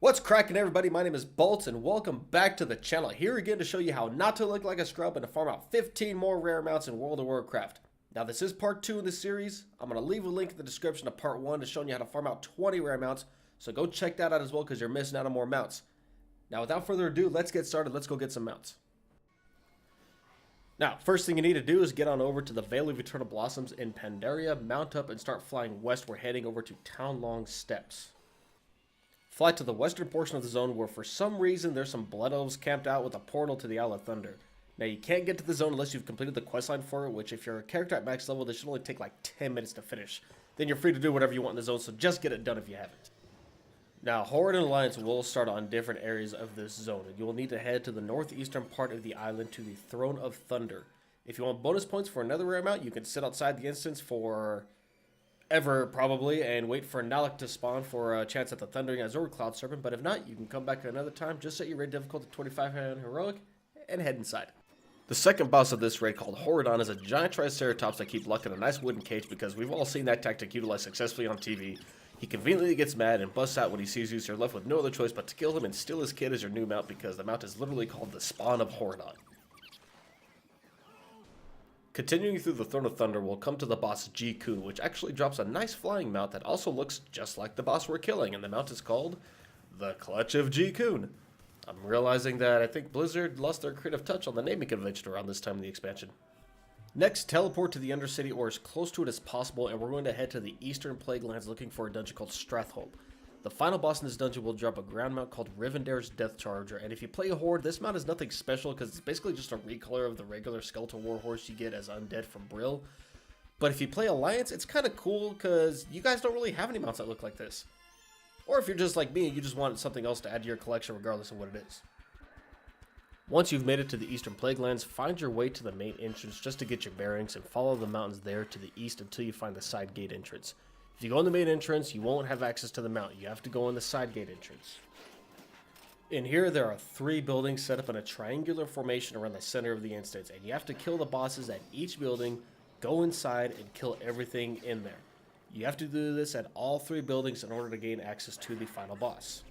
What's cracking, everybody? My name is Bolts and welcome back to the channel. Here again to show you how not to look like a scrub and to farm out 15 more rare mounts in World of Warcraft. Now this is part 2 in the series. I'm going to leave a link in the description of part 1 to show you how to farm out 20 rare mounts. So go check that out as well because you're missing out on more mounts. Now without further ado, let's get started. Let's go get some mounts. Now, first thing you need to do is get on over to the Vale of Eternal Blossoms in Pandaria, mount up and start flying west. We're heading over to Townlong Steppes. Fly to the western portion of the zone where for some reason there's some blood elves camped out with a portal to the Isle of Thunder. Now you can't get to the zone unless you've completed the questline for it, which if you're a character at max level, this should only take like 10 minutes to finish. Then you're free to do whatever you want in the zone, so just get it done if you haven't. Now, Horde and Alliance will start on different areas of this zone, and you will need to head to the northeastern part of the island to the Throne of Thunder. If you want bonus points for another rare mount, you can sit outside the instance for ever, probably, and wait for Nalak to spawn for a chance at the Thundering Azure Cloud Serpent, but if not, you can come back another time, just set your raid difficulty to 25 and Heroic, and head inside. The second boss of this raid, called Horadon, is a giant Triceratops that keeps locked in a nice wooden cage because we've all seen that tactic utilized successfully on TV. He conveniently gets mad and busts out when he sees you, so you're left with no other choice but to kill him and steal his kid as your new mount because the mount is literally called the Spawn of Horadon. Continuing through the Throne of Thunder, we'll come to the boss G-Kun, which actually drops a nice flying mount that also looks just like the boss we're killing, and the mount is called the Clutch of G-Kun. I'm realizing that I think Blizzard lost their creative touch on the naming convention around this time in the expansion. Next, teleport to the Undercity or as close to it as possible, and we're going to head to the Eastern Plague Lands looking for a dungeon called Strathhope. The final boss in this dungeon will drop a ground mount called Rivendare's Death Charger, and if you play a Horde, this mount is nothing special because it's basically just a recolor of the regular Skeletal Warhorse you get as Undead from Brill. But if you play Alliance, it's kind of cool because you guys don't really have any mounts that look like this. Or if you're just like me, you just want something else to add to your collection regardless of what it is. Once you've made it to the Eastern Plague Lands, find your way to the main entrance just to get your bearings and follow the mountains there to the east until you find the side gate entrance. If you go in the main entrance, you won't have access to the mount. You have to go in the side gate entrance. In here, there are 3 buildings set up in a triangular formation around the center of the instance, and you have to kill the bosses at each building, go inside, and kill everything in there. You have to do this at all 3 buildings in order to gain access to the final boss.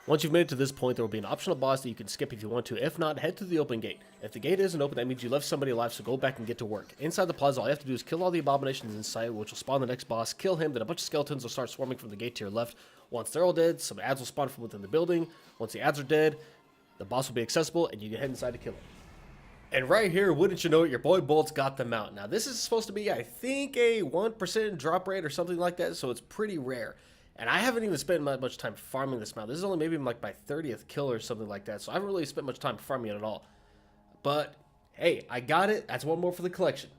Once you've made it to this point, there will be an optional boss that you can skip if you want to. If not, head to the open gate. If the gate isn't open, that means you left somebody alive, so go back and get to work. Inside the plaza, all you have to do is kill all the abominations inside, which will spawn the next boss. Kill him, then a bunch of skeletons will start swarming from the gate to your left. Once they're all dead, some ads will spawn from within the building. Once the ads are dead, the boss will be accessible, and you can head inside to kill him. And right here, wouldn't you know it, your boy Bolt's got them out. Now, this is supposed to be, I think, a 1% drop rate or something like that, so it's pretty rare. And I haven't even spent much time farming this mount. This is only maybe like my 30th kill or something like that. So I haven't really spent much time farming it at all. But, hey, I got it. That's one more for the collection.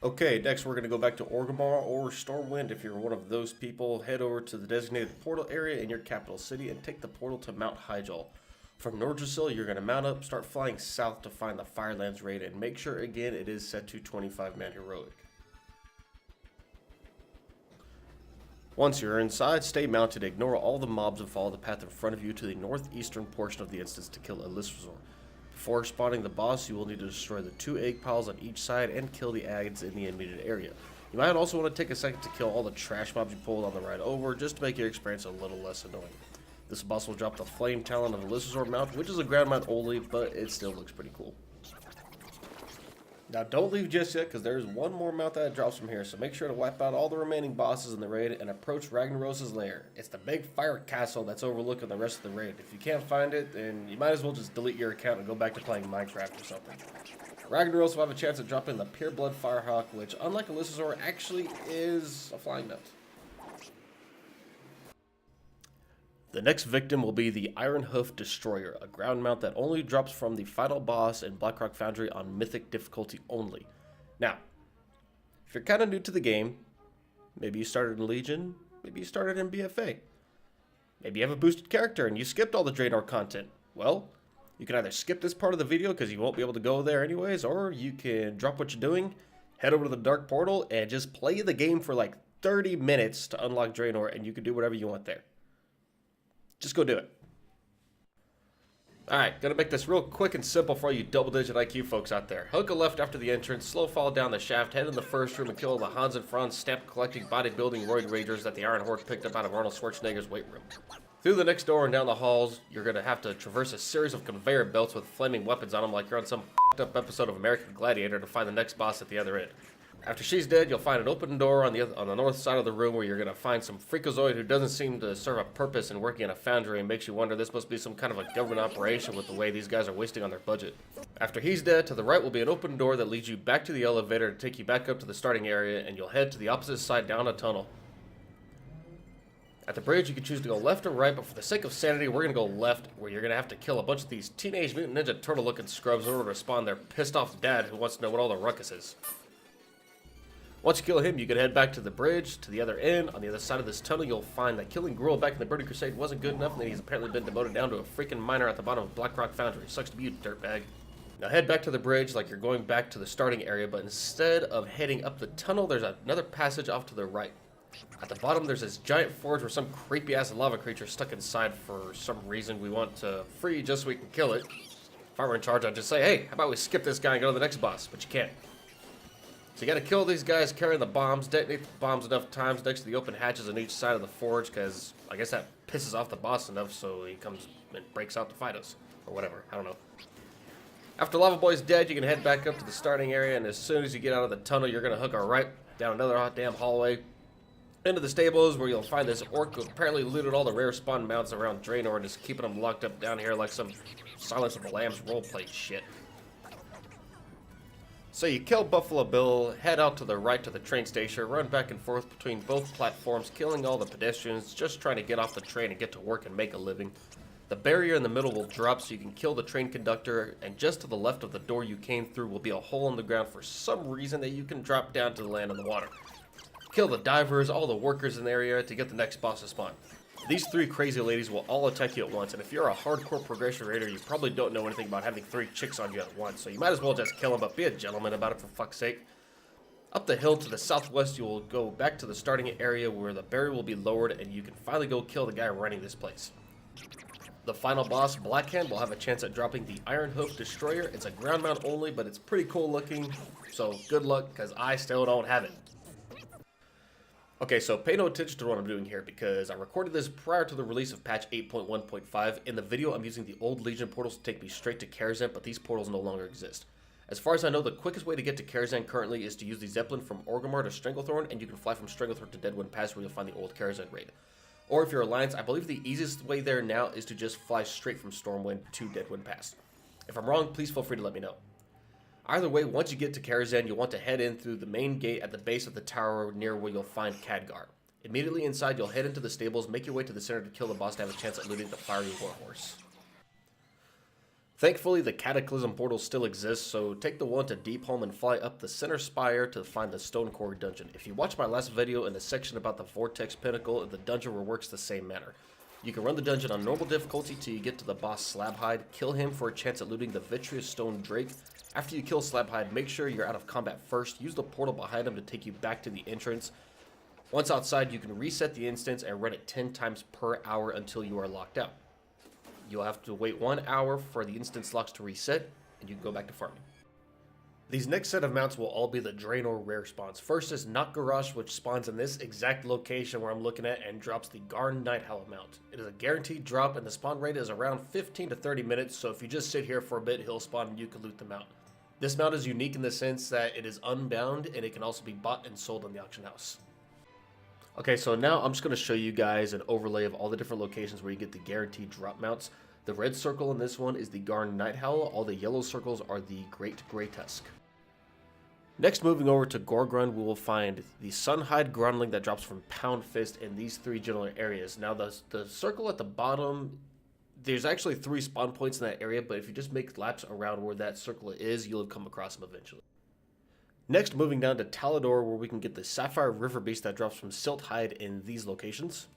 Okay, next we're going to go back to Orgrimmar or Stormwind. If you're one of those people, head over to the designated portal area in your capital city and take the portal to Mount Hyjal. From Nordrassil, you're going to mount up, start flying south to find the Firelands raid, and make sure, again, it is set to 25-man heroic. Once you're inside, stay mounted, ignore all the mobs and follow the path in front of you to the northeastern portion of the instance to kill Elisrazor. Before spawning the boss, you will need to destroy the 2 egg piles on each side and kill the ads in the immediate area. You might also want to take a second to kill all the trash mobs you pulled on the ride over, just to make your experience a little less annoying. This boss will drop the Flame Talon of Elisrazor mount, which is a ground mount only, but it still looks pretty cool. Now don't leave just yet, because there's one more mount that drops from here, so make sure to wipe out all the remaining bosses in the raid and approach Ragnaros's lair. It's the big fire castle that's overlooking the rest of the raid. If you can't find it, then you might as well just delete your account and go back to playing Minecraft or something. Ragnaros will have a chance of dropping the Pure Blood Firehawk, which, unlike Elisrazor, actually is a flying mount. The next victim will be the Iron Hoof Destroyer, a ground mount that only drops from the final boss in Blackrock Foundry on Mythic difficulty only. Now, if you're kind of new to the game, maybe you started in Legion, maybe you started in BFA, maybe you have a boosted character and you skipped all the Draenor content, well, you can either skip this part of the video because you won't be able to go there anyways, or you can drop what you're doing, head over to the Dark Portal, and just play the game for like 30 minutes to unlock Draenor, and you can do whatever you want there. Just go do it. Alright, gonna make this real quick and simple for all you double-digit IQ folks out there. Hook a left after the entrance, slow fall down the shaft, head in the first room and kill the Hans and Franz stamp-collecting, bodybuilding roid ragers that the Iron Horde picked up out of Arnold Schwarzenegger's weight room. Through the next door and down the halls, you're gonna have to traverse a series of conveyor belts with flaming weapons on them like you're on some f***ed up episode of American Gladiator to find the next boss at the other end. After she's dead, you'll find an open door on the north side of the room where you're going to find some freakazoid who doesn't seem to serve a purpose in working in a foundry and makes you wonder this must be some kind of a government operation with the way these guys are wasting on their budget. After he's dead, to the right will be an open door that leads you back to the elevator to take you back up to the starting area, and you'll head to the opposite side down a tunnel. At the bridge, you can choose to go left or right, but for the sake of sanity, we're going to go left, where you're going to have to kill a bunch of these Teenage Mutant Ninja Turtle-looking scrubs in order to spawn their pissed-off dad who wants to know what all the ruckus is. Once you kill him, you can head back to the bridge, to the other end. On the other side of this tunnel, you'll find that killing Gruel back in the Burning Crusade wasn't good enough, and that he's apparently been demoted down to a freaking miner at the bottom of Blackrock Foundry. Sucks to be you, dirtbag. Now head back to the bridge like you're going back to the starting area, but instead of heading up the tunnel, there's another passage off to the right. At the bottom, there's this giant forge where some creepy-ass lava creature stuck inside for some reason we want to free just so we can kill it. If I were in charge, I'd just say, hey, how about we skip this guy and go to the next boss? But you can't. So you gotta kill these guys carrying the bombs, detonate the bombs enough times next to the open hatches on each side of the forge, because I guess that pisses off the boss enough so he comes and breaks out to fight us. Or whatever, I don't know. After Lava Boy's dead, you can head back up to the starting area, and as soon as you get out of the tunnel, you're gonna hook a right down another hot damn hallway into the stables where you'll find this orc who apparently looted all the rare spawn mounts around Draenor and is keeping them locked up down here like some Silence of the Lambs roleplay shit. So you kill Buffalo Bill, head out to the right to the train station, run back and forth between both platforms, killing all the pedestrians, just trying to get off the train and get to work and make a living. The barrier in the middle will drop so you can kill the train conductor, and just to the left of the door you came through will be a hole in the ground for some reason that you can drop down to the land in the water. Kill the divers, all the workers in the area to get the next boss to spawn. These three crazy ladies will all attack you at once, and if you're a hardcore progression raider, you probably don't know anything about having three chicks on you at once, so you might as well just kill them, but be a gentleman about it for fuck's sake. Up the hill to the southwest, you will go back to the starting area where the barrier will be lowered, and you can finally go kill the guy running this place. The final boss, Blackhand, will have a chance at dropping the Iron Hoof Destroyer. It's a ground mount only, but it's pretty cool looking, so good luck, because I still don't have it. Okay, so pay no attention to what I'm doing here because I recorded this prior to the release of patch 8.1.5. In the video, I'm using the old Legion portals to take me straight to Karazhan, but these portals no longer exist. As far as I know, the quickest way to get to Karazhan currently is to use the Zeppelin from Orgrimmar to Stranglethorn, and you can fly from Stranglethorn to Deadwind Pass where you'll find the old Karazhan raid. Or if you're Alliance, I believe the easiest way there now is to just fly straight from Stormwind to Deadwind Pass. If I'm wrong, please feel free to let me know. Either way, once you get to Karazhan, you'll want to head in through the main gate at the base of the tower near where you'll find Khadgar. Immediately inside, you'll head into the stables, make your way to the center to kill the boss to have a chance at looting the fiery warhorse. Thankfully, the Cataclysm portal still exists, so take the one to Deepholm and fly up the center spire to find the Stone Quarry dungeon. If you watched my last video in the section about the Vortex Pinnacle, the dungeon works the same manner. You can run the dungeon on normal difficulty till you get to the boss Slabhide, kill him for a chance at looting the Vitreous Stone Drake. After you kill Slabhide, make sure you're out of combat first, use the portal behind him to take you back to the entrance. Once outside, you can reset the instance and run it 10 times per hour until you are locked out. You'll have to wait 1 hour for the instance locks to reset, and you can go back to farming. These next set of mounts will all be the Draenor rare spawns. First is Nakgarash, which spawns in this exact location where I'm looking at and drops the Garn Nighthowl mount. It is a guaranteed drop, and the spawn rate is around 15 to 30 minutes, so if you just sit here for a bit, he'll spawn and you can loot the mount. This mount is unique in the sense that it is unbound, and it can also be bought and sold in the auction house. Okay, so now I'm just going to show you guys an overlay of all the different locations where you get the guaranteed drop mounts. The red circle in this one is the Garn Nighthowl. All the yellow circles are the Great Grey Tusk. Next, moving over to Gorgrun, we will find the Sunhide Grunling that drops from Pound Fist in these three general areas. Now, the circle at the bottom, there's actually 3 spawn points in that area, but if you just make laps around where that circle is, you'll come across them eventually. Next, moving down to Talador, where we can get the Sapphire River Beast that drops from Silthide in these locations.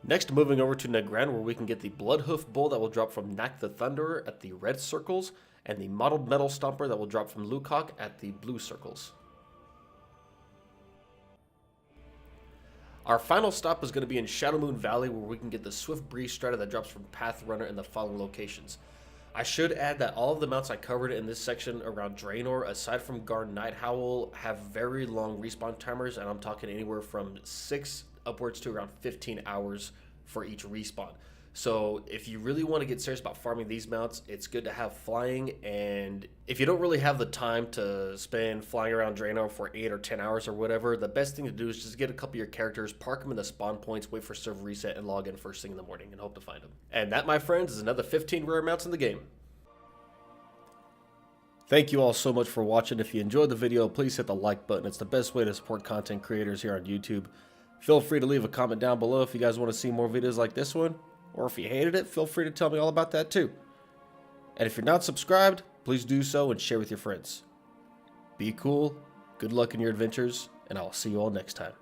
Next, moving over to Negren, where we can get the Bloodhoof Bull that will drop from Knack the Thunderer at the red circles, and the Mottled Metal Stomper that will drop from Lukok at the blue circles. Our final stop is going to be in Shadowmoon Valley, where we can get the Swift Breeze Strider that drops from Pathrunner in the following locations. I should add that all of the mounts I covered in this section around Draenor, aside from Garn Nighthowl, have very long respawn timers, and I'm talking anywhere from 6 upwards to around 15 hours for each respawn. So if you really want to get serious about farming these mounts, it's good to have flying, and if you don't really have the time to spend flying around Draenor for 8 or 10 hours or whatever, the best thing to do is just get a couple of your characters, park them in the spawn points, wait for server reset, and log in first thing in the morning and hope to find them. And that, my friends, is another 15 rare mounts in the game. Thank you all so much for watching. If you enjoyed the video, please hit the like button. It's the best way to support content creators here on YouTube. Feel free to leave a comment down below if you guys want to see more videos like this one. Or if you hated it, feel free to tell me all about that too. And if you're not subscribed, please do so and share with your friends. Be cool, good luck in your adventures, and I'll see you all next time.